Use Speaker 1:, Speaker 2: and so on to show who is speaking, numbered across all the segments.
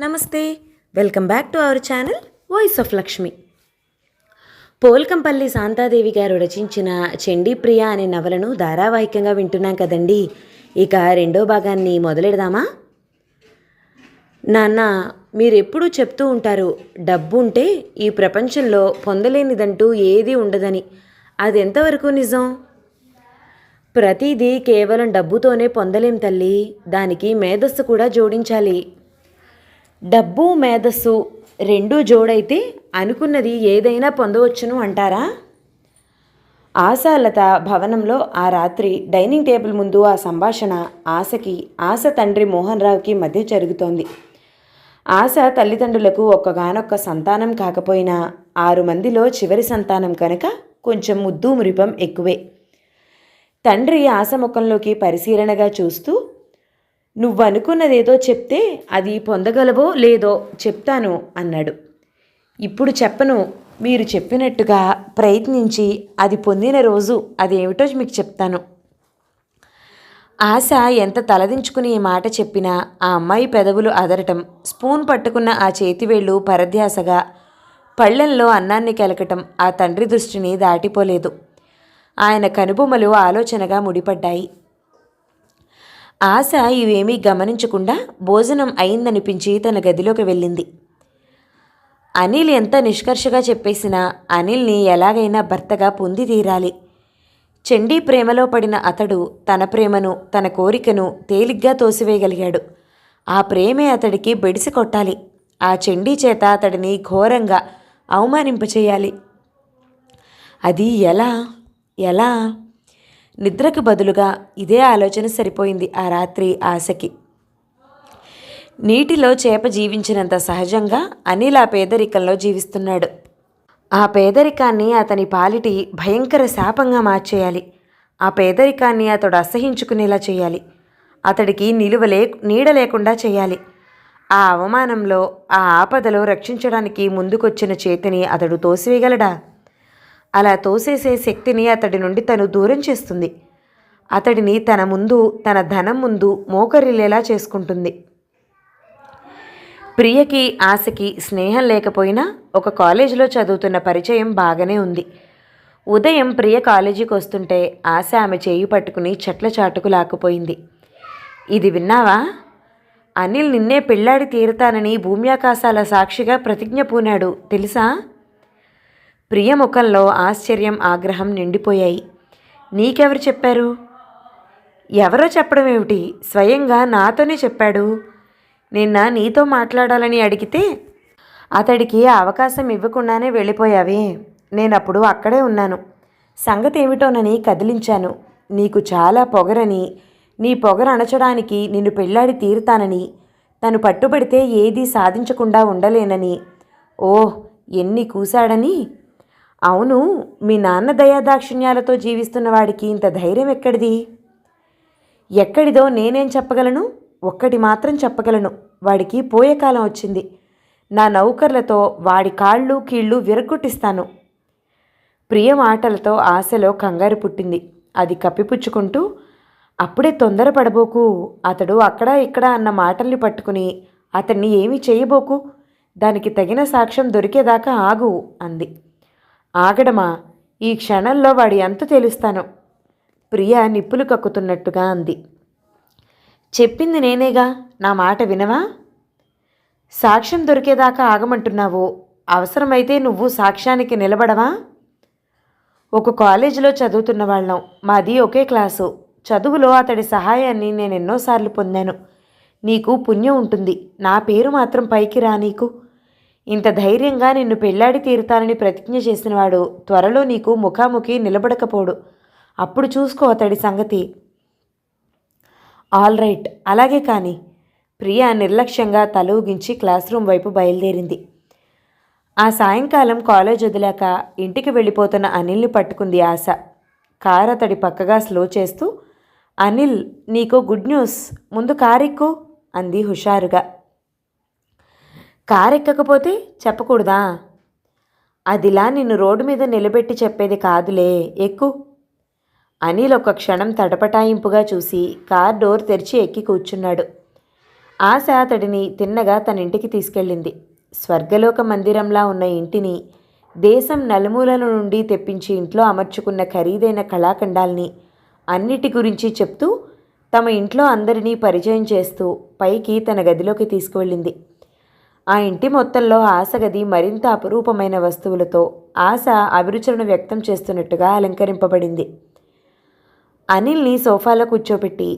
Speaker 1: నమస్తే. Welcome back to our channel voice of Lakshmi. Polkampalli Shanta Devi గారు రచించిన చండీప్రియ అనే నవలను ధారావాహికంగా వింటున్నాం కదండి. ఇక రెండో భాగాన్ని మొదలెడదామా? నాన్న, మీరెప్పుడూ చెప్తూ ఉంటారు, డబ్బు ఉంటే ఈ ప్రపంచంలో పొందలేనిదంటూ ఏదీ ఉండదని. అది ఎంతవరకు నిజం? ప్రతిదీ కేవలం డబ్బుతోనే పొందలేం తల్లి, దానికి మేధస్సు కూడా జోడించాలి. డబ్బు మేధస్సు రెండూ జోడైతే అనుకున్నది ఏదైనా పొందవచ్చును అంటారా? ఆశాలత భవనంలో ఆ రాత్రి డైనింగ్ టేబుల్ ముందు ఆ సంభాషణ ఆశ తండ్రి మోహన్ రావుకి మధ్య జరుగుతోంది. ఆశ తల్లిదండ్రులకు ఒక్కగానొక్క సంతానం కాకపోయినా 6 మందిలో చివరి సంతానం కనుక కొంచెం ముద్దు మురిపం ఎక్కువే. తండ్రి ఆశ ముఖంలోకి పరిశీలనగా చూస్తూ, నువ్వనుకున్నదేదో చెప్తే అది పొందగలవో లేదో చెప్తాను అన్నాడు. ఇప్పుడు చెప్పను, మీరు చెప్పినట్టుగా ప్రయత్నించి అది పొందిన రోజు అదేమిటో మీకు చెప్తాను. ఆశ ఎంత తలదించుకుని ఈ మాట చెప్పినా ఆ అమ్మాయి పెదవులు అదరటం, స్పూన్ పట్టుకున్న ఆ చేతివేళ్లు పరధ్యాసగా పళ్ళెంలో అన్నాన్ని కెలకటం ఆ తండ్రి దృష్టిని దాటిపోలేదు. ఆయన కనుబొమ్మలు ఆలోచనగా ముడిపడ్డాయి. ఆశ ఇవేమీ గమనించకుండా భోజనం అయిందనిపించి తన గదిలోకి వెళ్ళింది. అనిల్ ఎంత నిష్కర్షగా చెప్పేసినా అనిల్ని ఎలాగైనా భర్తగా పొంది తీరాలి. చండీ ప్రేమలో పడిన అతడు తన ప్రేమను, తన కోరికను తేలిగ్గా తోసివేయగలిగాడు. ఆ ప్రేమే అతడికి బెడిసి కొట్టాలి. ఆ చండీ చేత అతడిని ఘోరంగా అవమానింపచేయాలి. అది ఎలా? నిద్రకు బదులుగా ఇదే ఆలోచన సరిపోయింది ఆ రాత్రి ఆశకి. నీటిలో చేప జీవించినంత సహజంగా అనిల్ ఆ పేదరికంలో జీవిస్తున్నాడు. ఆ పేదరికాన్ని అతని పాలిటి భయంకర శాపంగా మార్చేయాలి. ఆ పేదరికాన్ని అతడు అసహించుకునేలా చేయాలి. అతడికి నీడ లేకుండా చేయాలి. ఆ అవమానంలో, ఆ ఆపదలో రక్షించడానికి ముందుకొచ్చిన చేతిని అతడు తోసివేయగలడా? అలా తోసేసే శక్తిని అతడి నుండి తను దూరం చేస్తుంది. అతడిని తన ముందు, తన ధనం ముందు మోకరిల్లేలా చేసుకుంటుంది. ప్రియకి ఆశకి స్నేహం లేకపోయినా ఒక కాలేజీలో చదువుతున్న పరిచయం బాగానే ఉంది. ఉదయం ప్రియ కాలేజీకి వస్తుంటే ఆశ ఆమె చేయి పట్టుకుని చెట్ల చాటుకు లాక్కుపోయింది. ఇది విన్నావా? అనిల్ నిన్నే పెళ్లాడి తీరుతానని భూమ్యాకాశాల సాక్షిగా ప్రతిజ్ఞ పూనాడు, తెలుసా? ప్రియ ముఖంలో ఆశ్చర్యం, ఆగ్రహం నిండిపోయాయి. నీకెవరు చెప్పారు? ఎవరో చెప్పడం ఏమిటి, స్వయంగా నాతోనే చెప్పాడు. నిన్న నీతో మాట్లాడాలని అడిగితే అతడికి అవకాశం ఇవ్వకుండానే వెళ్ళిపోయావే. నేనప్పుడు అక్కడే ఉన్నాను. సంగతి ఏమిటోనని కదిలించాను. నీకు చాలా పొగరని, నీ పొగరు అణచడానికి నిన్ను పెళ్లాడి తీరుతానని, తను పట్టుబడితే ఏదీ సాధించకుండా ఉండలేనని. ఓహ్, ఎన్ని కూశాడని. అవును, మీ నాన్న దయాదాక్షిణ్యాలతో జీవిస్తున్న వాడికి ఇంత ధైర్యం ఎక్కడిదో నేనేం చెప్పగలను? ఒక్కటి మాత్రం చెప్పగలను, వాడికి పోయే కాలం వచ్చింది. నా నౌకర్లతో వాడి కాళ్ళు కీళ్ళు విరగ్గొట్టిస్తాను. ప్రియ మాటలతో ఆశలో కంగారు పుట్టింది. అది కప్పిపుచ్చుకుంటూ, అప్పుడే తొందరపడబోకు, అతడు అక్కడ ఇక్కడ అన్న మాటల్ని పట్టుకుని అతన్ని ఏమీ చేయబోకు, దానికి తగిన సాక్ష్యం దొరికేదాకా ఆగు అంది. ఆగడమా? ఈ క్షణంలో వాడి అంతు తెలుస్తాను. ప్రియ నిప్పులు కక్కుతున్నట్టుగా అంది. చెప్పింది నేనేగా, నా మాట వినవా? సాక్ష్యం దొరికేదాకా ఆగమంటున్నావు. అవసరమైతే నువ్వు సాక్ష్యానికి నిలబడవా? ఒక కాలేజీలో చదువుతున్న వాళ్ళం, మాది ఒకే క్లాసు. చదువులో అతడి సహాయాన్ని నేను ఎన్నోసార్లు పొందాను. నీకు పుణ్యం ఉంటుంది, నా పేరు మాత్రం పైకి రా. నీకు ఇంత ధైర్యంగా నిన్ను పెళ్లాడి తీరుతానని ప్రతిజ్ఞ చేసినవాడు త్వరలో నీకు ముఖాముఖి నిలబడకపోడు. అప్పుడు చూసుకో అతడి సంగతి. ఆల్ రైట్, అలాగే కానీ. ప్రియ నిర్లక్ష్యంగా తల ఊగించి క్లాస్ రూమ్ వైపు బయలుదేరింది. ఆ సాయంకాలం కాలేజ్ వదిలాక ఇంటికి వెళ్ళిపోతున్న అనిల్ని పట్టుకుంది ఆశ. కారు అతడి పక్కగా స్లో చేస్తూ, అనిల్, నీకో గుడ్ న్యూస్, ముందు కారెక్కు అంది హుషారుగా. కారెక్కకపోతే చెప్పకూడదా? అదిలా నిన్ను రోడ్డు మీద నిలబెట్టి చెప్పేది కాదులే, ఎక్కు. అనిల్ ఒక క్షణం తటపటాయింపుగా చూసి కార్ డోర్ తెరిచి ఎక్కి కూర్చున్నాడు. ఆశ అతడిని తిన్నగా తన ఇంటికి తీసుకెళ్ళింది. స్వర్గలోక మందిరంలా ఉన్న ఇంటిని దేశం నలుమూలల నుండి తెప్పించి ఇంట్లో అమర్చుకున్న ఖరీదైన కళాఖండాల్ని అన్నిటి గురించి చెప్తూ తమ ఇంట్లో అందరినీ పరిచయం చేస్తూ పైకి తన గదిలోకి తీసుకువెళ్ళింది. ఆ ఇంటి మొత్తంలో ఆశ గది మరింత అపురూపమైన వస్తువులతో ఆశ అభిరుచులను వ్యక్తం చేస్తున్నట్టుగా అలంకరింపబడింది. అనిల్ని సోఫాలో కూర్చోపెట్టి,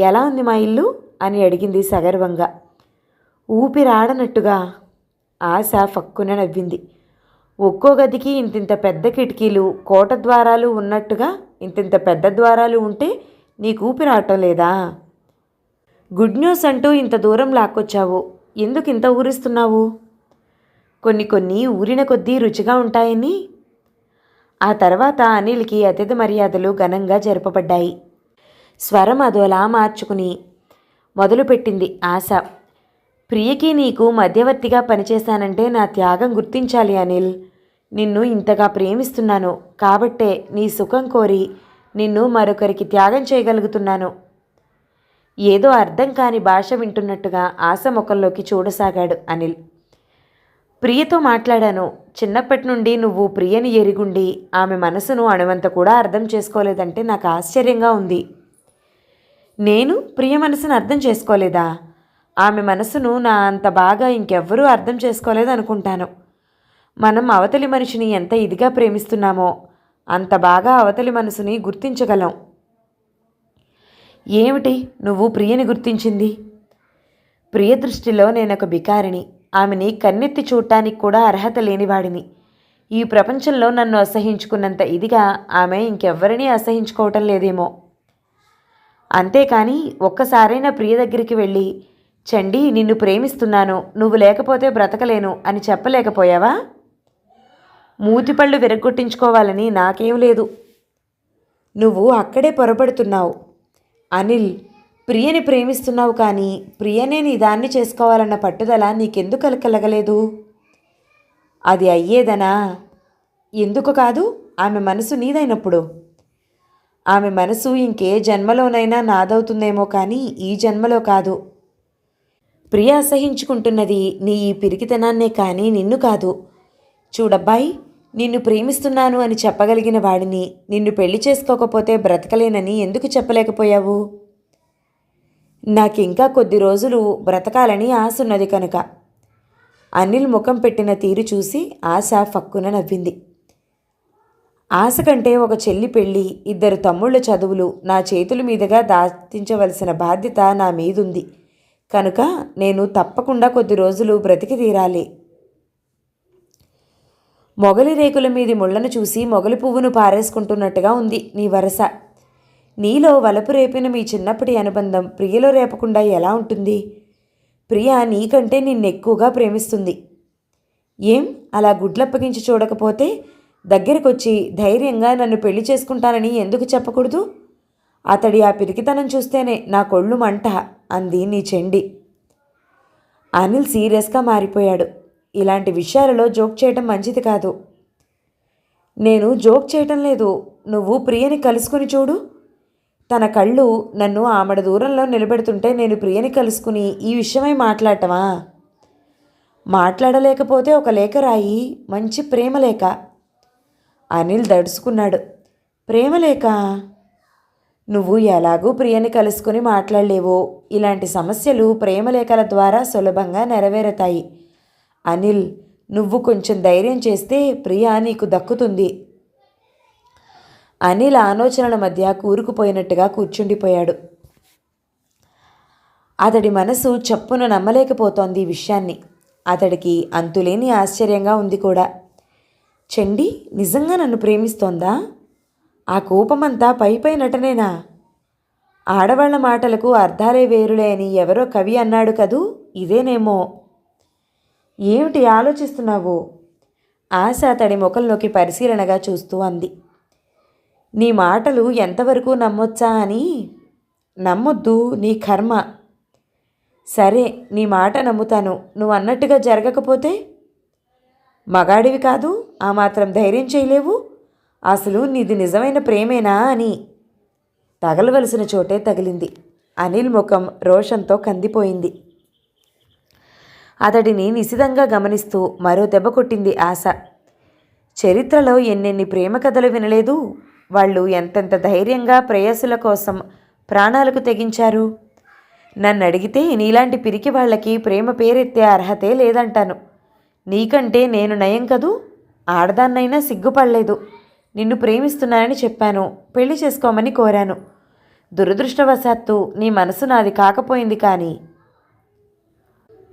Speaker 1: ఎలా ఉంది మా ఇల్లు అని అడిగింది సగర్వంగా. ఊపిరాడనట్టుగా. ఆశ ఫక్కున నవ్వింది. ఒక్కో గదికి ఇంతింత పెద్ద కిటికీలు, కోట ద్వారాలు ఉన్నట్టుగా ఇంతింత పెద్ద ద్వారాలు ఉంటే నీకు ఊపిరాటం లేదా? గుడ్ న్యూస్ అంటూ ఇంత దూరం లాక్కొచ్చావు. ఎందుకు ఇంత ఊరిస్తున్నావు? కొన్ని ఊరిన కొద్దీ రుచిగా ఉంటాయని. ఆ తర్వాత అనిల్కి అతిథి మర్యాదలు ఘనంగా జరపబడ్డాయి. స్వరం అదోలా మార్చుకుని మొదలుపెట్టింది ఆశ. ప్రియకి నీకు మధ్యవర్తిగా పనిచేశానంటే నా త్యాగం గుర్తించాలి అనిల్. నిన్ను ఇంతగా ప్రేమిస్తున్నాను కాబట్టే నీ సుఖం కోరి నిన్ను మరొకరికి త్యాగం చేయగలుగుతున్నాను. ఏదో అర్థం కాని భాష వింటున్నట్టుగా ఆశ ముఖంలోకి చూడసాగాడు అనిల్. ప్రియతో మాట్లాడాను. చిన్నప్పటి నుండి నువ్వు ప్రియని ఎరుగుండి ఆమె మనసును అణువంత కూడా అర్థం చేసుకోలేదంటే నాకు ఆశ్చర్యంగా ఉంది. నేను ప్రియ మనసును అర్థం చేసుకోలేదా? ఆమె మనసును నా అంత బాగా ఇంకెవ్వరూ అర్థం చేసుకోలేదనుకుంటాను. మనం అవతలి మనిషిని ఎంత ఇదిగా ప్రేమిస్తున్నామో అంత బాగా అవతలి మనసుని గుర్తించగలం. ఏమిటి నువ్వు ప్రియని గుర్తించింది? ప్రియ దృష్టిలో నేనొక బికారిని, ఆమెని కన్నెత్తి చూడటానికి కూడా అర్హత లేనివాడిని. ఈ ప్రపంచంలో నన్ను అసహించుకున్నంత ఇదిగా ఆమె ఇంకెవ్వరినీ అసహించుకోవటం లేదేమో. అంతేకాని ఒక్కసారైనా ప్రియ దగ్గరికి వెళ్ళి, చండి నిన్ను ప్రేమిస్తున్నాను, నువ్వు లేకపోతే బ్రతకలేను అని చెప్పలేకపోయావా? మూతిపళ్ళు విరగ్గొట్టించుకోవాలని నాకేం లేదు. నువ్వు అక్కడే పొరపడుతున్నావు. అనిల్, ప్రియని ప్రేమిస్తున్నావు కానీ ప్రియనే నీ దాన్ని చేసుకోవాలన్న పట్టుదల నీకెందుకు కలగలేదు? అది అయ్యేదనా? ఎందుకు కాదు? ఆమె మనసు నీదైనప్పుడు. ఆమె మనసు ఇంకే జన్మలోనైనా నాదవుతుందేమో కానీ ఈ జన్మలో కాదు. ప్రియ అసహించుకుంటున్నది నీ ఈ పిరికితనాన్నే కానీ నిన్ను కాదు. చూడబ్బాయి, నిన్ను ప్రేమిస్తున్నాను అని చెప్పగలిగిన వాడిని నిన్ను పెళ్లి చేసుకోకపోతే బ్రతకలేనని ఎందుకు చెప్పలేకపోయావు? నాకింకా కొద్ది రోజులు బ్రతకాలని ఆశున్నది కనుక. అనిల్ ముఖం పెట్టిన తీరు చూసి ఆశ ఫక్కున నవ్వింది. ఆశ కంటే ఒక చెల్లి పెళ్ళి, 2 తమ్ముళ్ళ చదువులు నా చేతుల మీదుగా దాటించవలసిన బాధ్యత నా మీదుంది కనుక నేను తప్పకుండా కొద్ది రోజులు బ్రతికి తీరాలి. మొగలి రేకుల మీది ముళ్లను చూసి మొగలి పువ్వును పారేసుకుంటున్నట్టుగా ఉంది నీ వరస. నీలో వలపు రేపిన మీ చిన్నప్పటి అనుబంధం ప్రియలో రేపకుండా ఎలా ఉంటుంది? ప్రియ నీకంటే నిన్నెక్కువగా ప్రేమిస్తుంది. ఏం అలా గుడ్లప్పగించి చూడకపోతే దగ్గరికొచ్చి ధైర్యంగా నన్ను పెళ్లి చేసుకుంటానని ఎందుకు చెప్పకూడదు? అతడి ఆ పిరికితనం చూస్తేనే నా కొళ్ళు మంట అంది నీ చెండి. అనిల్ సీరియస్గా మారిపోయాడు. ఇలాంటి విషయాలలో జోక్ చేయటం మంచిది కాదు. నేను జోక్ చేయటం లేదు. నువ్వు ప్రియని కలుసుకుని చూడు. తన కళ్ళు నన్ను ఆమడ దూరంలో నిలబెడుతుంటే నేను ప్రియని కలుసుకుని ఈ విషయమై మాట్లాడటమా? మాట్లాడలేకపోతే ఒక లేఖ రాయి, మంచి ప్రేమలేఖ. అనిల్ దడుచుకున్నాడు. ప్రేమలేఖ? నువ్వు ఎలాగూ ప్రియని కలుసుకుని మాట్లాడలేవో. ఇలాంటి సమస్యలు ప్రేమలేఖల ద్వారా సులభంగా నెరవేరుతాయి. అనిల్, నువ్వు కొంచెం ధైర్యం చేస్తే ప్రియ నీకు దక్కుతుంది. అనిల్ ఆలోచనల మధ్య కూరుకుపోయినట్టుగా కూర్చుండిపోయాడు. అతడి మనసు చప్పున నమ్మలేకపోతోంది ఈ విషయాన్ని. అతడికి అంతులేని ఆశ్చర్యంగా ఉంది కూడా. చండి నిజంగా నన్ను ప్రేమిస్తోందా? ఆ కోపమంతా పై నటనేనా? ఆడవాళ్ల మాటలకు అర్థాలే వేరులే అని ఎవరో కవి అన్నాడు కదూ, ఇదేనేమో. ఏమిటి ఆలోచిస్తున్నావు? ఆశ అతడి ముఖంలోకి పరిశీలనగా చూస్తూ అంది. నీ మాటలు ఎంతవరకు నమ్మొచ్చా అని. నమ్మొద్దు, నీ కర్మ. సరే, నీ మాట నమ్ముతాను. నువ్వు అన్నట్టుగా జరగకపోతే? మగాడివి కాదు, ఆ మాత్రం ధైర్యం చేయలేవు. అసలు నీది నిజమైన ప్రేమేనా అని. తగలవలసిన చోటే తగిలింది. అనిల్ ముఖం రోషంతో కందిపోయింది. అతడిని నిశితంగా గమనిస్తూ మరో దెబ్బ కొట్టింది ఆశ. చరిత్రలో ఎన్నెన్ని ప్రేమ కథలు వినలేదు. వాళ్ళు ఎంతెంత ధైర్యంగా ప్రేయసుల కోసం ప్రాణాలకు తెగించారు. నన్ను అడిగితే నీలాంటి పిరికి వాళ్ళకి ప్రేమ పేరెత్తే అర్హతే లేదంటాను. నీకంటే నేను నయం కదూ. ఆడదాన్నైనా సిగ్గుపడలేదు. నిన్ను ప్రేమిస్తున్నానని చెప్పాను. పెళ్లి చేసుకోమని కోరాను. దురదృష్టవశాత్తు నీ మనసు నాది కాకపోయింది. కానీ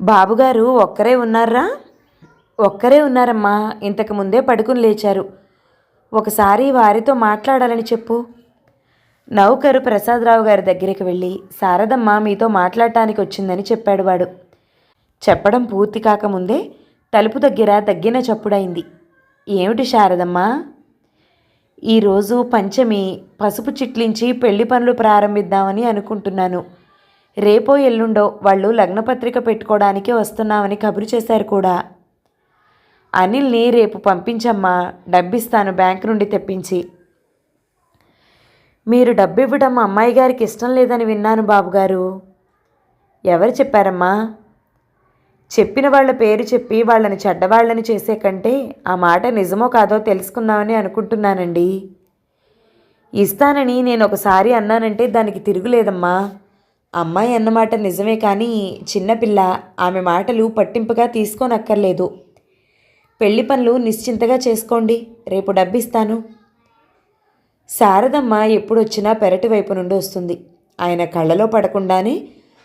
Speaker 1: బాబుగారు ఒక్కరే ఉన్నారా? ఒక్కరే ఉన్నారమ్మా. ఇంతకు ముందే పడుకుని లేచారు. ఒకసారి వారితో మాట్లాడాలని చెప్పు. నౌకరు ప్రసాదరావు గారి దగ్గరికి వెళ్ళి శారదమ్మ మీతో మాట్లాడటానికి వచ్చిందని చెప్పాడు వాడు. చెప్పడం పూర్తి కాకముందే తలుపు దగ్గర తగ్గిన చప్పుడైంది. ఏమిటి శారదమ్మ? ఈరోజు పంచమి, పసుపు చిట్లించి పెళ్లి పనులు ప్రారంభిద్దామని అనుకుంటున్నాను. రేపో ఎల్లుండో వాళ్ళు లగ్నపత్రిక పెట్టుకోవడానికి వస్తున్నామని కబురు చేశారు కూడా. అనిల్ని రేపు పంపించమ్మా, డబ్బిస్తాను బ్యాంకు నుండి తెప్పించి. మీరు డబ్బివ్వడం అమ్మాయి గారికి ఇష్టం లేదని విన్నాను బాబుగారు. ఎవరు చెప్పారమ్మా? చెప్పిన వాళ్ళ పేరు చెప్పి వాళ్ళని చెడ్డవాళ్ళని చేసే కంటే ఆ మాట నిజమో కాదో తెలుసుకుందామని అనుకుంటున్నానండి. ఇస్తానని నేను ఒకసారి అన్నానంటే దానికి తిరుగులేదమ్మా. అమ్మాయి అన్నమాట నిజమే, కానీ చిన్నపిల్ల, ఆమె మాటలు పట్టింపుగా తీసుకోనక్కర్లేదు. పెళ్లి పనులు నిశ్చింతగా చేసుకోండి, రేపు డబ్బిస్తాను. శారదమ్మ ఎప్పుడొచ్చినా పెరటి వైపు నుండి వస్తుంది. ఆయన కళ్ళలో పడకుండానే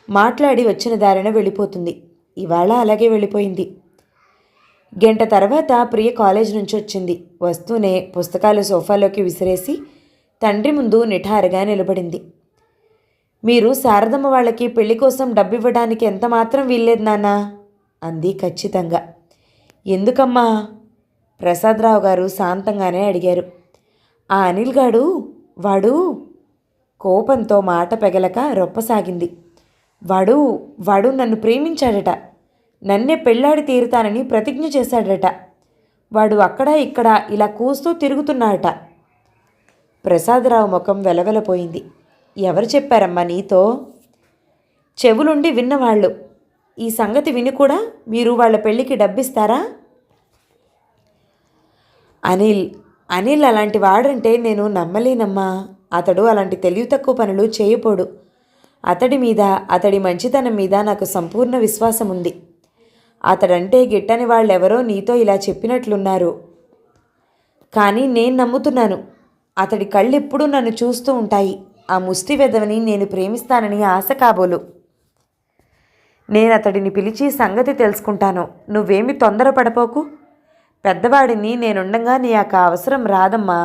Speaker 1: మాట్లాడి వచ్చిన దారిన వెళ్ళిపోతుంది. ఇవాళ అలాగే వెళ్ళిపోయింది. గంట తర్వాత ప్రియ కాలేజ్ నుంచి వచ్చింది. వస్తూనే పుస్తకాలు సోఫాలోకి విసిరేసి తండ్రి ముందు నిఠారుగా నిలబడింది. మీరు శారదమ్మ వాళ్ళకి పెళ్లి కోసం డబ్బివ్వడానికి ఎంత మాత్రం వీల్లేదు నాన్నా అంది ఖచ్చితంగా. ఎందుకమ్మా? ప్రసాదరావు గారు శాంతంగానే అడిగారు. ఆ అనిల్ గాడు, వాడు కోపంతో మాట పెగలక రొప్పసాగింది. వాడు నన్ను ప్రేమించాడట. నన్నే పెళ్ళాడి తీరుతానని ప్రతిజ్ఞ చేశాడట. వాడు అక్కడ ఇక్కడ ఇలా కూస్తూ తిరుగుతున్నాడట. ప్రసాదరావు ముఖం వెలవెలపోయింది. ఎవరు చెప్పారమ్మా నీతో? చెవులుండి విన్నవాళ్ళు. ఈ సంగతి విని కూడా మీరు వాళ్ళ పెళ్ళికి డబ్బిస్తారా? అనిల్ అలాంటి వాడంటే నేను నమ్మలేనమ్మా. అతడు అలాంటి తెలివి తక్కువ పనులు చేయపోడు. అతడి మీద, అతడి మంచితనం మీద నాకు సంపూర్ణ విశ్వాసం ఉంది. అతడంటే గిట్టని వాళ్ళెవరో నీతో ఇలా చెప్పినట్లున్నారు. కానీ నేను నమ్ముతున్నాను. అతడి కళ్ళెప్పుడూ నన్ను చూస్తూ ఉంటాయి. ఆ ముష్టి వెధవని నేను ప్రేమిస్తానని ఆశ కాబోలు. నేను అతడిని పిలిచి సంగతి తెలుసుకుంటాను. నువ్వేమి తొందరపడపోకు. పెద్దవాడిని నేనుండగా నీ యొక్క అవసరం రాదమ్మా.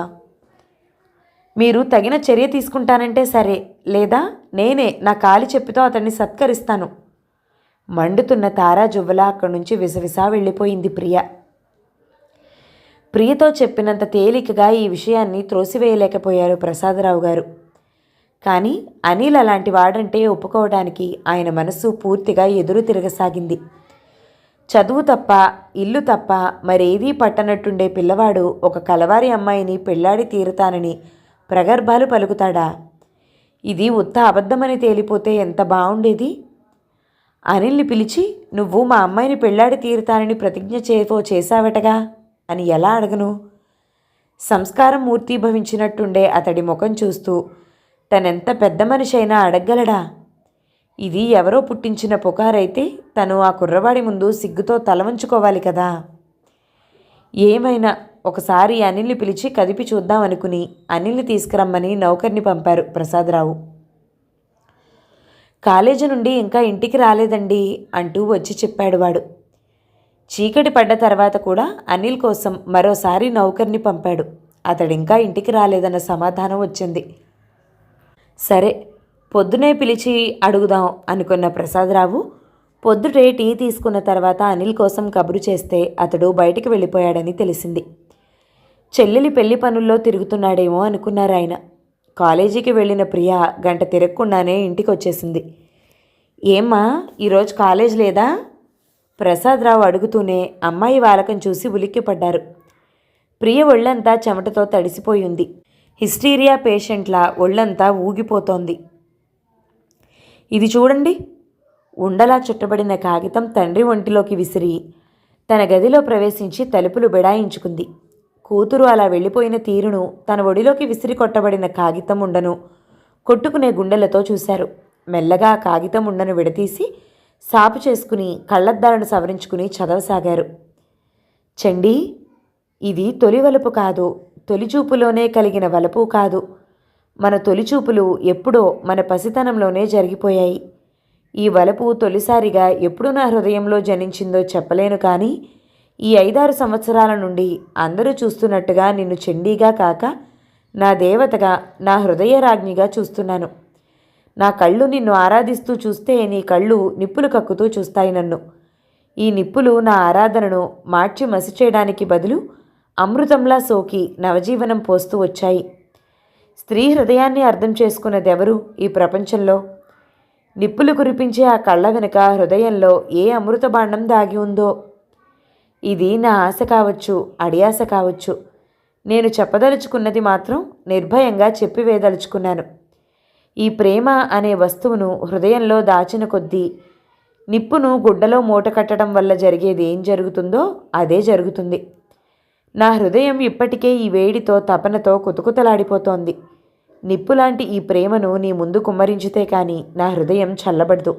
Speaker 1: మీరు తగిన చర్య తీసుకుంటానంటే సరే, లేదా నేనే నా కాలి చెప్పుతో అతన్ని సత్కరిస్తాను. మండుతున్న తారా జువ్వలా అక్కడి నుంచి విసవిసా వెళ్ళిపోయింది ప్రియ. ప్రియతో చెప్పినంత తేలికగా ఈ విషయాన్ని త్రోసివేయలేకపోయారు ప్రసాదరావు గారు. కానీ అనిల్ అలాంటి వాడంటే ఒప్పుకోవడానికి ఆయన మనసు పూర్తిగా ఎదురు తిరగసాగింది. చదువు తప్ప, ఇల్లు తప్ప మరేదీ పట్టనట్టుండే పిల్లవాడు ఒక కలవారి అమ్మాయిని పెళ్లాడి తీరుతానని ప్రగర్భాలు పలుకుతాడా? ఇది ఉత్త అబద్ధమని తేలిపోతే ఎంత బాగుండేది. అనిల్ని పిలిచి నువ్వు మా అమ్మాయిని పెళ్లాడి తీరుతానని ప్రతిజ్ఞ చేశావటగా అని ఎలా అడగను? సంస్కారం మూర్తీభవించినట్టుండే అతడి ముఖం చూస్తూ తనెంత పెద్ద మనిషి అయినా అడగగలడా? ఇది ఎవరో పుట్టించిన పుకారైతే తను ఆ కుర్రవాడి ముందు సిగ్గుతో తలవంచుకోవాలి కదా. ఏమైనా ఒకసారి అనిల్ని పిలిచి కదిపి చూద్దామనుకుని అనిల్ని తీసుకురమ్మని నౌకర్ని పంపారు ప్రసాదరావు. కాలేజీ నుండి ఇంకా ఇంటికి రాలేదండి అంటూ వచ్చి చెప్పాడు వాడు. చీకటి పడ్డ తర్వాత కూడా అనిల్ కోసం మరోసారి నౌకర్ని పంపాడు. అతడింకా ఇంటికి రాలేదన్న సమాధానం వచ్చింది. సరే, పొద్దునే పిలిచి అడుగుదాం అనుకున్న ప్రసాదరావు పొద్దుటే టీ తీసుకున్న తర్వాత అనిల్ కోసం కబురు చేస్తే అతడు బయటికి వెళ్ళిపోయాడని తెలిసింది. చెల్లెలి పెళ్లి పనుల్లో తిరుగుతున్నాడేమో అనుకున్నారు ఆయన. కాలేజీకి వెళ్ళిన ప్రియ గంట తిరగకుండానే ఇంటికి వచ్చేసింది. ఏమ్మా, ఈరోజు కాలేజ్ లేదా? ప్రసాదరావు అడుగుతూనే అమ్మాయి వాలకం చూసి ఉలిక్కిపడ్డారు. ప్రియ ఒళ్ళంతా చెమటతో తడిసిపోయింది. హిస్టీరియా పేషెంట్లా ఒళ్ళంతా ఊగిపోతోంది. ఇది చూడండి, ఉండలా చుట్టబడిన కాగితం తండ్రి ఒంటిలోకి విసిరి తన గదిలో ప్రవేశించి తలుపులు బిడాయించుకుంది. కూతురు అలా వెళ్ళిపోయిన తీరును, తన ఒడిలోకి విసిరి కొట్టబడిన కాగితం ఉండను కొట్టుకునే గుండెలతో చూశారు. మెల్లగా ఆ కాగితం ఉండను విడతీసి సాపు చేసుకుని కళ్ళద్దాలను సవరించుకుని చదవసాగారు. చండీ, ఇది తొలి వలుపు కాదు, తొలిచూపులోనే కలిగిన వలపు కాదు. మన తొలిచూపులు ఎప్పుడో మన పసితనంలోనే జరిగిపోయాయి. ఈ వలపు తొలిసారిగా ఎప్పుడు నా హృదయంలో జనించిందో చెప్పలేను, కానీ ఈ 5-6 సంవత్సరాల నుండి అందరూ చూస్తున్నట్టుగా నిన్ను చండీగా కాక నా దేవతగా, నా హృదయరాజ్ఞిగా చూస్తున్నాను. నా కళ్ళు నిన్ను ఆరాధిస్తూ చూస్తే నీ కళ్ళు నిప్పులు కక్కుతూ చూస్తాయి నన్ను. ఈ నిప్పులు నా ఆరాధనను మార్చి మసి చేయడానికి బదులు అమృతంలా సోకి నవజీవనం పోస్తూ వచ్చాయి. స్త్రీ హృదయాన్ని అర్థం చేసుకున్నదెవరు ఈ ప్రపంచంలో? నిప్పులు కురిపించే ఆ కళ్ళ వెనుక హృదయంలో ఏ అమృత బాండం దాగి ఉందో. ఇది నా ఆశ కావచ్చు, అడియాస కావచ్చు. నేను చెప్పదలుచుకున్నది మాత్రం నిర్భయంగా చెప్పివేదలుచుకున్నాను. ఈ ప్రేమ అనే వస్తువును హృదయంలో దాచిన కొద్దీ నిప్పును గుడ్డలో మూట కట్టడం వల్ల జరిగేది ఏం జరుగుతుందో అదే జరుగుతుంది. నా హృదయం ఇప్పటికే ఈ వేడితో, తపనతో కుతకుతలాడిపోతోంది. నిప్పులాంటి ఈ ప్రేమను నీ ముందు కుమ్మరించితే కానీ నా హృదయం చల్లబడదు.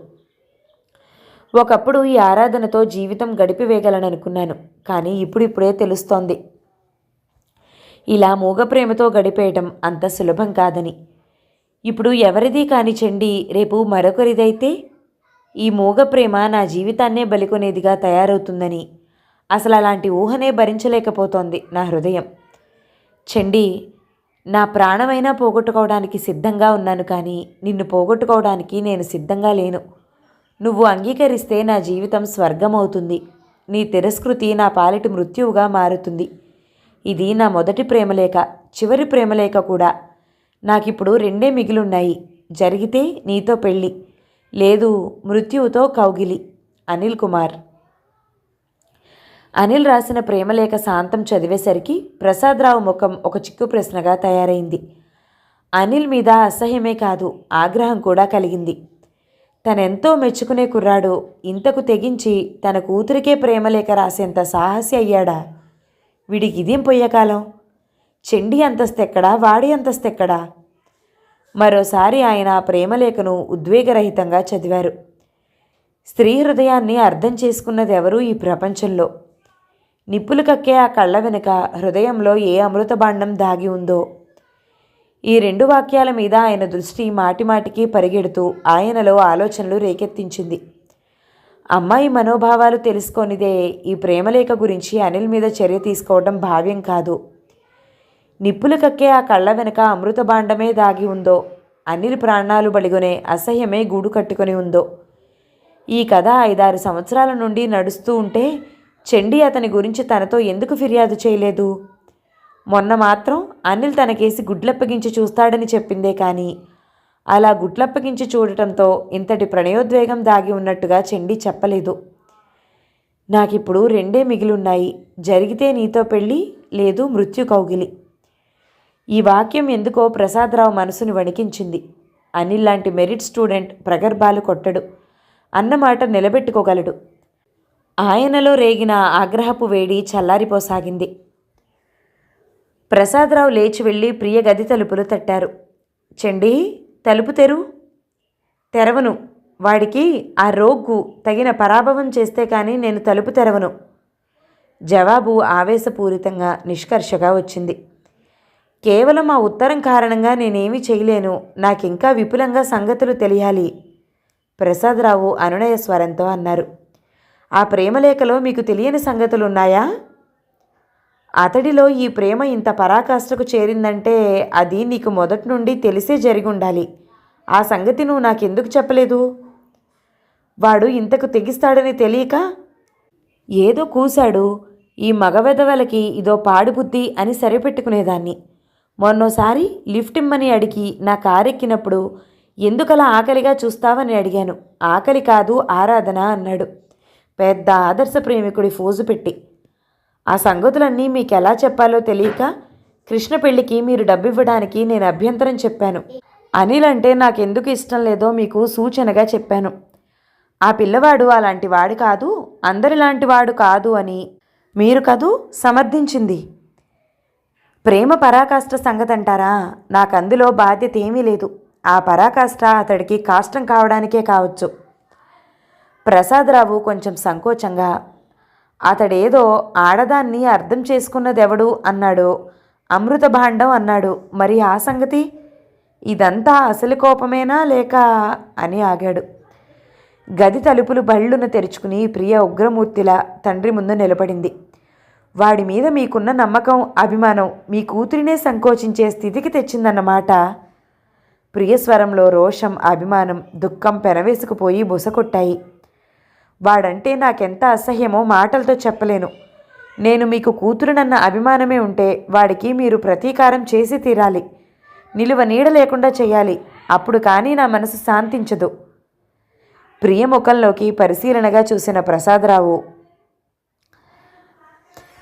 Speaker 1: ఒకప్పుడు ఈ ఆరాధనతో జీవితం గడిపివేయగలననుకున్నాను, కానీ ఇప్పుడిప్పుడే తెలుస్తోంది ఇలా మూగ ప్రేమతో గడిపేయటం అంత సులభం కాదని. ఇప్పుడు ఎవరిది కాని చండి రేపు మరొకరిదైతే ఈ మూగ ప్రేమ నా జీవితాన్నే బలికొనేదిగా తయారవుతుందని అసలు అలాంటి ఊహనే భరించలేకపోతోంది నా హృదయం. చండి, నా ప్రాణమైనా పోగొట్టుకోవడానికి సిద్ధంగా ఉన్నాను, కానీ నిన్ను పోగొట్టుకోవడానికి నేను సిద్ధంగా లేను. నువ్వు అంగీకరిస్తే నా జీవితం స్వర్గమవుతుంది. నీ తిరస్కృతి నా పాలిటి మృత్యువుగా మారుతుంది. ఇది నా మొదటి ప్రేమలేఖ, చివరి ప్రేమలేఖ కూడా. నాకిప్పుడు 2 మిగిలున్నాయి. జరిగితే నీతో పెళ్ళి, లేదు మృత్యువుతో కౌగిలి. అనిల్ కుమార్. అనిల్ రాసిన ప్రేమలేఖ శాంతం చదివేసరికి ప్రసాదరావు ముఖం ఒక చిక్కు ప్రశ్నగా తయారైంది. అనిల్ మీద అసహ్యమే కాదు, ఆగ్రహం కూడా కలిగింది. తనెంతో మెచ్చుకునే కుర్రాడు ఇంతకు తెగించి తన కూతురికే ప్రేమలేఖ రాసేంత సాహసి అయ్యాడా? వీడికి ఇదేం పొయ్యకాలం? చెండి అంతస్తెక్కడా, వాడి అంతస్తెక్కడా? మరోసారి ఆయన ప్రేమలేఖను ఉద్వేగరహితంగా చదివారు. స్త్రీ హృదయాన్ని అర్థం చేసుకున్నదెవరూ ఈ ప్రపంచంలో? నిప్పులు కక్కే ఆ కళ్ళ వెనుక హృదయంలో ఏ అమృతబాండం దాగి ఉందో. ఈ 2 వాక్యాల మీద ఆయన దృష్టి మాటిమాటికి పరిగెడుతూ ఆయనలో ఆలోచనలు రేకెత్తించింది. అమ్మాయి మనోభావాలు తెలుసుకోనిదే ఈ ప్రేమలేఖ గురించి అనిల్ మీద చర్య తీసుకోవడం భావ్యం కాదు. నిప్పులు కక్కే ఆ కళ్ళ వెనుక అమృతబాండమే దాగి ఉందో, అనిల్ ప్రాణాలు బలిగొనే అసహ్యమే గూడు కట్టుకొని ఉందో. ఈ కథ 5-6 సంవత్సరాల నుండి నడుస్తూ ఉంటే చండి అతని గురించి తనతో ఎందుకు ఫిర్యాదు చేయలేదు? మొన్న మాత్రం అనిల్ తనకేసి గుడ్లప్పగించి చూస్తాడని చెప్పిందే కానీ అలా గుడ్లప్పగించి చూడటంతో ఇంతటి ప్రణయోద్వేగం దాగి ఉన్నట్టుగా చండి చెప్పలేదు. నాకిప్పుడు 2 మిగిలున్నాయి. జరిగితే నీతో పెళ్ళి, లేదు మృత్యు కౌగిలి. ఈ వాక్యం ఎందుకో ప్రసాదరావు మనసుని వణికించింది. అనిల్ లాంటి మెరిట్ స్టూడెంట్ ప్రగర్భాలు కొట్టడు, అన్నమాట నిలబెట్టుకోగలడు. ఆయనలో రేగిన ఆగ్రహపు వేడి చల్లారిపోసాగింది. ప్రసాదరావు లేచి వెళ్ళి ప్రియ గది తలుపులు తట్టారు. చండీ, తలుపు తెరు. తెరవను. వాడికి ఆ రోగ్గు తగిన పరాభవం చేస్తే కానీ నేను తలుపు తెరవను. జవాబు ఆవేశపూరితంగా, నిష్కర్షగా వచ్చింది. కేవలం ఆ ఉత్తరం కారణంగా నేనేమీ చేయలేను. నాకింకా విపులంగా సంగతులు తెలియాలి, ప్రసాదరావు అనునయ స్వరంతో అన్నారు. ఆ ప్రేమలేఖలో మీకు తెలియని సంగతులున్నాయా? అతడిలో ఈ ప్రేమ ఇంత పరాకాష్ఠకు చేరిందంటే అది నీకు మొదటి నుండి తెలిసే జరిగి ఉండాలి. ఆ సంగతి నువ్వు నాకెందుకు చెప్పలేదు? వాడు ఇంతకు తెగిస్తాడని తెలియక ఏదో కూశాడు. ఈ మగవెదవలకి ఇదో పాడుబుద్ధి అని సరిపెట్టుకునేదాన్ని. మొన్నోసారి లిఫ్ట్ ఇమ్మని అడిగి నా కారెక్కినప్పుడు ఎందుకలా ఆకలిగా చూస్తావని అడిగాను. ఆకలి కాదు, ఆరాధన అన్నాడు, పెద్ద ఆదర్శ ప్రేమికుడి ఫోజు పెట్టి. ఆ సంగతులన్నీ మీకెలా చెప్పాలో తెలియక కృష్ణ పెళ్లికి మీరు డబ్బివ్వడానికి నేను అభ్యంతరం చెప్పాను. అనిల్ అంటే నాకెందుకు ఇష్టం లేదో మీకు సూచనగా చెప్పాను. ఆ పిల్లవాడు అలాంటి వాడు కాదు, అందరిలాంటి వాడు కాదు అని మీరు కదూ సమర్థించింది. ప్రేమ పరాకాష్ట సంగతంటారా? నాకందులో బాధ్యత ఏమీ లేదు. ఆ పరాకాష్ట అతడికి కాష్టం కావడానికే కావచ్చు. ప్రసాదరావు కొంచెం సంకోచంగా, అతడేదో ఆడదాన్ని అర్థం చేసుకున్నదెవడు అన్నాడు. అమృత భాండం అన్నాడు. మరి ఆ సంగతి? ఇదంతా అసలు కోపమేనా లేక అని ఆగాడు. గది తలుపులు బళ్ళున తెరుచుకుని ప్రియ ఉగ్రమూర్తిలా తండ్రి ముందు నిలబడింది. వాడి మీద మీకున్న నమ్మకం, అభిమానం మీ కూతురినే సంకోచించే స్థితికి తెచ్చిందన్నమాట. ప్రియస్వరంలో రోషం, అభిమానం, దుఃఖం పెనవేసుకుపోయి బుసకొట్టాయి. వాడంటే నాకెంత అసహ్యమో మాటలతో చెప్పలేను. నేను మీకు కూతురునన్న అభిమానమే ఉంటే వాడికి మీరు ప్రతీకారం చేసి తీరాలి. నిలువ నీడ లేకుండా చేయాలి. అప్పుడు కానీ నా మనసు శాంతించదు. ప్రియ ముఖంలోకి పరిశీలనగా చూసిన ప్రసాదరావు,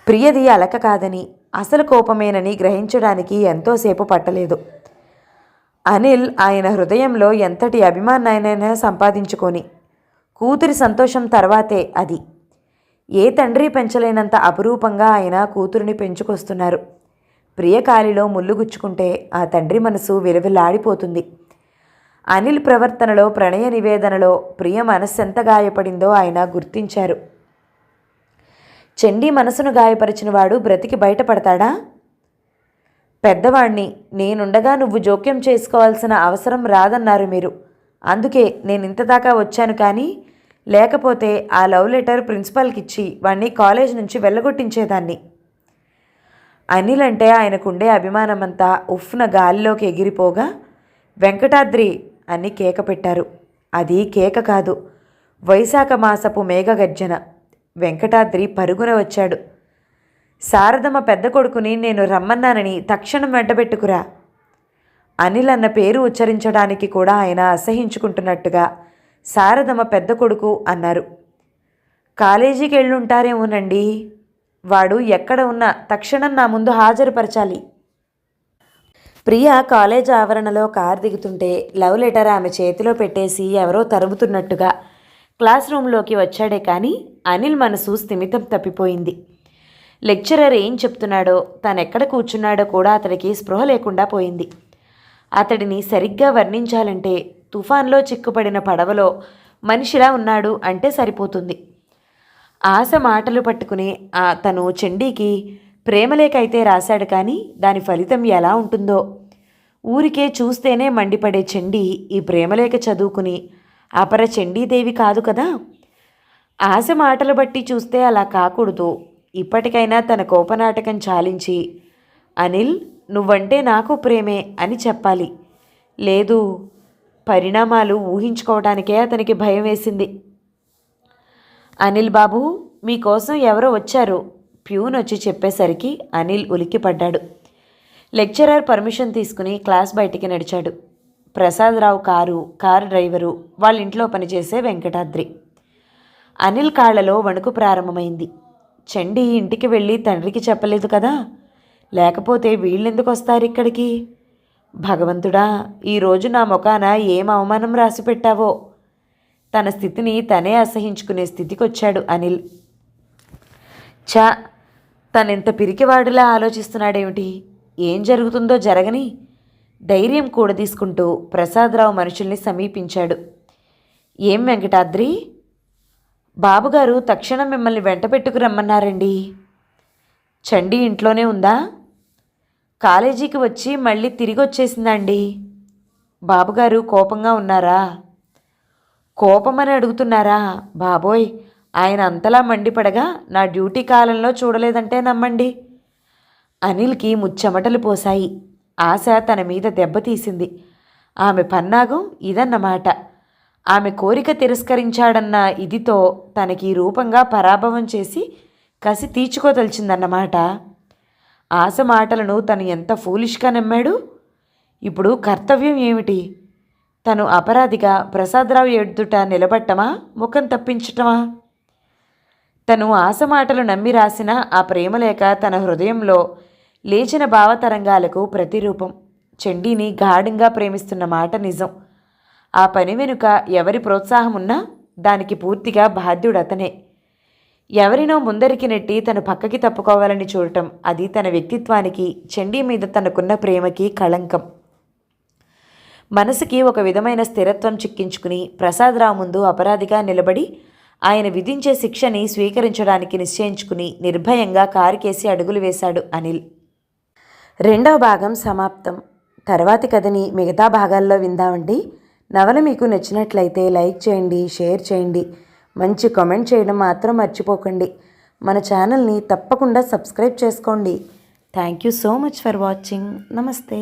Speaker 1: ప్రియది అలక కాదని, అసలు కోపమేనని గ్రహించడానికి ఎంతోసేపు పట్టలేదు. అనిల్ ఆయన హృదయంలో ఎంతటి అభిమానాన్నైనా సంపాదించుకొని కూతురి సంతోషం తర్వాతే అది. ఏ తండ్రి పెంచలేనంత అపురూపంగా ఆయన కూతురిని పెంచుకొస్తున్నారు. ప్రియకాలిలో ముల్లుగుచ్చుకుంటే ఆ తండ్రి మనసు విలవిల్లాడిపోతుంది. అనిల్ ప్రవర్తనలో, ప్రణయ నివేదనలో ప్రియ మనస్సెంత గాయపడిందో ఆయన గుర్తించారు. చండీ మనసును గాయపరిచిన వాడు బ్రతికి బయటపడతాడా? పెద్దవాణ్ణి, నేనుండగా నువ్వు జోక్యం చేసుకోవాల్సిన అవసరం రాదన్నారు మీరు. అందుకే నేను ఇంతదాకా వచ్చాను. కానీ లేకపోతే ఆ లవ్ లెటర్ ప్రిన్సిపాల్కి ఇచ్చి వాణ్ణి కాలేజ్ నుంచి వెళ్ళగొట్టించేదాన్ని. అనిల్ అంటే ఆయనకుండే అభిమానమంతా ఉఫ్న గాలిలోకి ఎగిరిపోగా వెంకటాద్రి అని కేక పెట్టారు. అది కేక కాదు, వైశాఖ మాసపు మేఘగర్జన. వెంకటాద్రి పరుగున వచ్చాడు. శారదమ్మ పెద్ద కొడుకుని నేను రమ్మన్నానని తక్షణం వెంటబెట్టుకురా. అనిల్ అన్న పేరు ఉచ్చరించడానికి కూడా ఆయన అసహించుకుంటున్నట్టుగా శారదమ్మ పెద్ద కొడుకు అన్నారు. కాలేజీకి వెళ్ళుంటారేమోనండి. వాడు ఎక్కడ ఉన్నా తక్షణం నా ముందు హాజరుపరచాలి. ప్రియ కాలేజ్ ఆవరణలో కారు దిగుతుంటే లవ్ లెటర్ ఆమె చేతిలో పెట్టేసి ఎవరో తరుముతున్నట్టుగా క్లాస్ రూమ్లోకి వచ్చాడే కానీ అనిల్ మనసు స్థిమితం తప్పిపోయింది. లెక్చరర్ ఏం చెప్తున్నాడో, తనెక్కడ కూర్చున్నాడో కూడా అతడికి స్పృహ లేకుండా పోయింది. అతడిని సరిగ్గా వర్ణించాలంటే తుఫాన్లో చిక్కుపడిన పడవలో మనిషిలా ఉన్నాడు అంటే సరిపోతుంది. ఆశ మాటలు పట్టుకుని తను చండీకి ప్రేమలేకైతే రాశాడు కానీ దాని ఫలితం ఎలా ఉంటుందో. ఊరికే చూస్తేనే మండిపడే చండీ ఈ ప్రేమలేఖ చదువుకుని అపర చండీదేవి కాదు కదా. ఆశ మాటలు బట్టి చూస్తే అలా కాకూడదు. ఇప్పటికైనా తన కోపనాటకం చాలించి, అనిల్ నువ్వంటే నాకు ప్రేమే అని చెప్పాలి. లేదు, పరిణామాలు ఊహించుకోవడానికే అతనికి భయం వేసింది. అనిల్ బాబు, మీకోసం ఎవరో వచ్చారు. ప్యూన్ వచ్చి చెప్పేసరికి అనిల్ ఉలిక్కిపడ్డాడు. లెక్చరర్ పర్మిషన్ తీసుకుని క్లాస్ బయటికి నడిచాడు. ప్రసాదరావు కారు డ్రైవరు, వాళ్ళ ఇంట్లో పనిచేసే వెంకటాద్రి. అనిల్ కాళ్లలో వణుకు ప్రారంభమైంది. చండీ ఇంటికి వెళ్ళి తండ్రికి చెప్పలేదు కదా, లేకపోతే వీళ్ళెందుకు వస్తారు ఇక్కడికి? భగవంతుడా, ఈరోజు నా ముఖాన ఏం అవమానం రాసిపెట్టావో. తన స్థితిని తనే అసహించుకునే స్థితికొచ్చాడు అనిల్. తనెంత పిరికివాడిలా ఆలోచిస్తున్నాడేమిటి? ఏం జరుగుతుందో జరగని ధైర్యం కూడదీసుకుంటూ ప్రసాదరావు మనుషుల్ని సమీపించాడు. ఏం వెంకటాద్రి, బాబుగారు తక్షణం మిమ్మల్ని వెంట పెట్టుకురమ్మన్నారండి. చండీ ఇంట్లోనే ఉందా? కాలేజీకి వచ్చి మళ్ళీ తిరిగి వచ్చేసిందండి. బాబుగారు కోపంగా ఉన్నారా? కోపమని అడుగుతున్నారా? బాబోయ్, ఆయన అంతలా మండిపడగా నా డ్యూటీ కాలంలో చూడలేదంటే నమ్మండి. అనిల్కి ముచ్చెమటలు పోశాయి. ఆశ తన మీద దెబ్బతీసింది. ఆమె పన్నాగం ఇదన్నమాట. ఆమె కోరిక తిరస్కరించాడన్న ఇదితో తనకి రూపంగా పరాభవం చేసి కసి తీర్చుకోదలిచిందన్నమాట. ఆశ మాటలను తను ఎంత ఫూలిష్గా నమ్మాడు. ఇప్పుడు కర్తవ్యం ఏమిటి? తను అపరాధిగా ప్రసాదరావు ఎదుట నిలబట్టమా, ముఖం తప్పించటమా? తను ఆశ మాటలు నమ్మి రాసిన ఆ ప్రేమలేఖ తన హృదయంలో లేచిన భావతరంగాలకు ప్రతిరూపం. చండీని గాఢంగా ప్రేమిస్తున్న మాట నిజం. ఆ పని వెనుక ఎవరి ప్రోత్సాహం ఉన్నా దానికి పూర్తిగా బాధ్యుడు అతనే. ఎవరినో ముందరికి నెట్టి తను పక్కకి తప్పుకోవాలని చూడటం అది తన వ్యక్తిత్వానికి, చండీ మీద తనకున్న ప్రేమకి కళంకం. మనసుకి ఒక విధమైన స్థిరత్వం చిక్కించుకుని ప్రసాదరావు ముందు అపరాధిగా నిలబడి ఆయన విధించే శిక్షని స్వీకరించడానికి నిశ్చయించుకుని నిర్భయంగా కారుకేసి అడుగులు వేశాడు అనిల్. 2వ భాగం సమాప్తం. తర్వాతి కథని మిగతా భాగాల్లో విందామండి. నవల మీకు నచ్చినట్లయితే లైక్ చేయండి, షేర్ చేయండి, మంచి కామెంట్ చేయడం మాత్రం మర్చిపోకండి. మన ఛానల్ని తప్పకుండా సబ్స్క్రైబ్ చేసుకోండి. Thank you so much for watching. నమస్తే.